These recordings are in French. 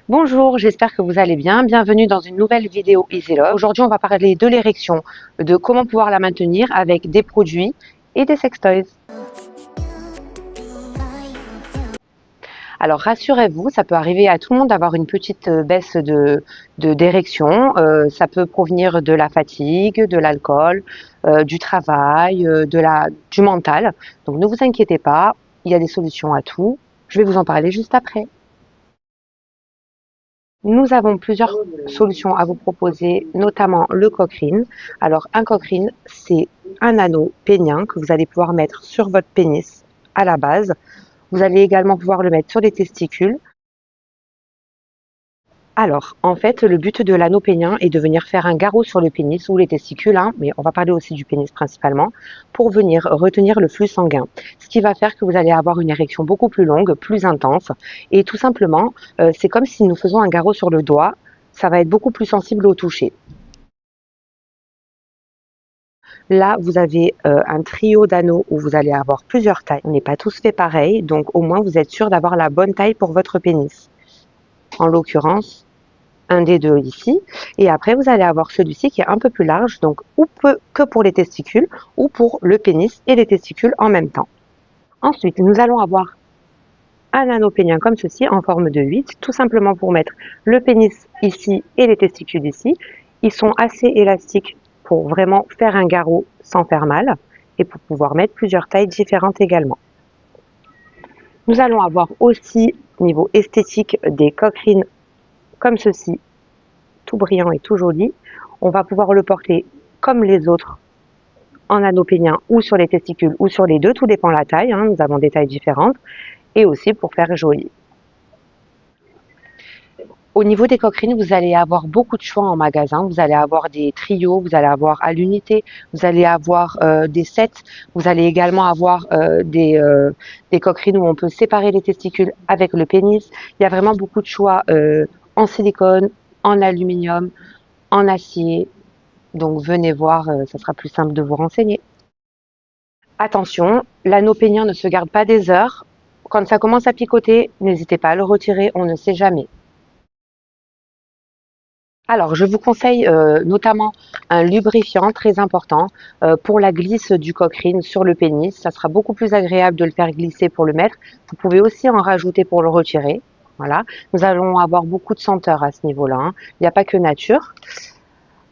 Bonjour, j'espère que vous allez bien. Bienvenue dans une nouvelle vidéo Easy Love. Aujourd'hui, on va parler de l'érection, de comment pouvoir la maintenir avec des produits et des sextoys. Alors rassurez-vous, ça peut arriver à tout le monde d'avoir une petite baisse d'érection. Ça peut provenir de la fatigue, de l'alcool, du travail, du mental. Donc ne vous inquiétez pas, il y a des solutions à tout. Je vais vous en parler juste après. Nous avons plusieurs solutions à vous proposer, notamment le Cochrane. Alors un Cochrane, c'est un anneau pénien que vous allez pouvoir mettre sur votre pénis à la base. Vous allez également pouvoir le mettre sur les testicules. Alors, en fait, le but de l'anneau pénien est de venir faire un garrot sur le pénis ou les testicules, hein, mais on va parler aussi du pénis principalement, pour venir retenir le flux sanguin. Ce qui va faire que vous allez avoir une érection beaucoup plus longue, plus intense, et tout simplement, c'est comme si nous faisons un garrot sur le doigt, ça va être beaucoup plus sensible au toucher. Là, vous avez un trio d'anneaux où vous allez avoir plusieurs tailles. On n'est pas tous fait pareil, donc au moins vous êtes sûr d'avoir la bonne taille pour votre pénis. En l'occurrence, un des deux ici, et après vous allez avoir celui-ci qui est un peu plus large, donc que pour les testicules ou pour le pénis et les testicules en même temps. Ensuite, nous allons avoir un anneau pénien comme ceci en forme de 8, tout simplement pour mettre le pénis ici et les testicules ici. Ils sont assez élastiques pour vraiment faire un garrot sans faire mal et pour pouvoir mettre plusieurs tailles différentes également. Nous allons avoir aussi, niveau esthétique, des Cochrane comme ceci, tout brillant et tout joli. On va pouvoir le porter comme les autres en anneau pénien ou sur les testicules ou sur les deux, tout dépend de la taille, hein, nous avons des tailles différentes, et aussi pour faire joli. Au niveau des Cochrane, vous allez avoir beaucoup de choix en magasin. Vous allez avoir des trios, vous allez avoir à l'unité, vous allez avoir des sets. Vous allez également avoir des Cochrane où on peut séparer les testicules avec le pénis. Il y a vraiment beaucoup de choix en silicone, en aluminium, en acier. Donc venez voir, ça sera plus simple de vous renseigner. Attention, l'anneau pénien ne se garde pas des heures. Quand ça commence à picoter, n'hésitez pas à le retirer, on ne sait jamais. Alors, je vous conseille notamment un lubrifiant très important pour la glisse du Cochrane sur le pénis. Ça sera beaucoup plus agréable de le faire glisser pour le mettre. Vous pouvez aussi en rajouter pour le retirer. Voilà. Nous allons avoir beaucoup de senteurs à ce niveau-là, hein. Il n'y a pas que nature.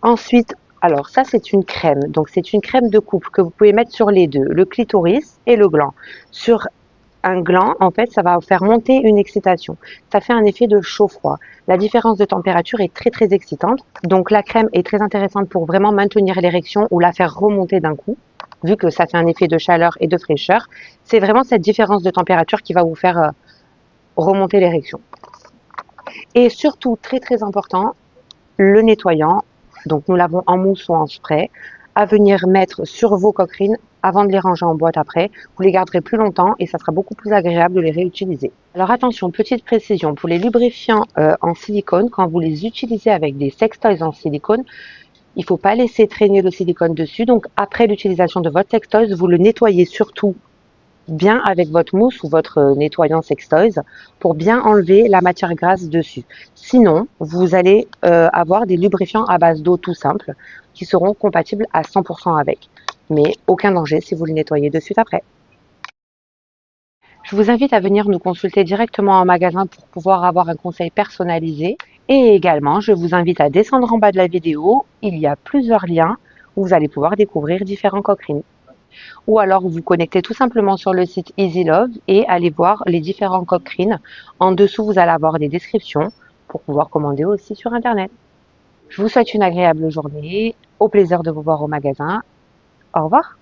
Ensuite, alors ça c'est une crème. Donc c'est une crème de coupe que vous pouvez mettre sur les deux, le clitoris et le gland. Sur un gland, en fait, ça va faire monter une excitation. Ça fait un effet de chaud-froid. La différence de température est très très excitante. Donc la crème est très intéressante pour vraiment maintenir l'érection ou la faire remonter d'un coup, vu que ça fait un effet de chaleur et de fraîcheur. C'est vraiment cette différence de température qui va vous faire remonter l'érection. Et surtout, très très important, le nettoyant. Donc nous l'avons en mousse ou en spray, à venir mettre sur vos Cochrane avant de les ranger en boîte après. Vous les garderez plus longtemps et ça sera beaucoup plus agréable de les réutiliser. Alors attention, petite précision, pour les lubrifiants en silicone, quand vous les utilisez avec des sextoys en silicone, il ne faut pas laisser traîner le silicone dessus. Donc après l'utilisation de votre sextoys, vous le nettoyez surtout bien avec votre mousse ou votre nettoyant sextoys pour bien enlever la matière grasse dessus. Sinon, vous allez avoir des lubrifiants à base d'eau tout simple qui seront compatibles à 100% avec. Mais aucun danger si vous le nettoyez de suite après. Je vous invite à venir nous consulter directement en magasin pour pouvoir avoir un conseil personnalisé. Et également, je vous invite à descendre en bas de la vidéo. Il y a plusieurs liens où vous allez pouvoir découvrir différents Cochrane. Ou alors vous connectez tout simplement sur le site Easy Love et allez voir les différents Cochrane. En dessous, vous allez avoir des descriptions pour pouvoir commander aussi sur Internet. Je vous souhaite une agréable journée, au plaisir de vous voir au magasin. Au revoir.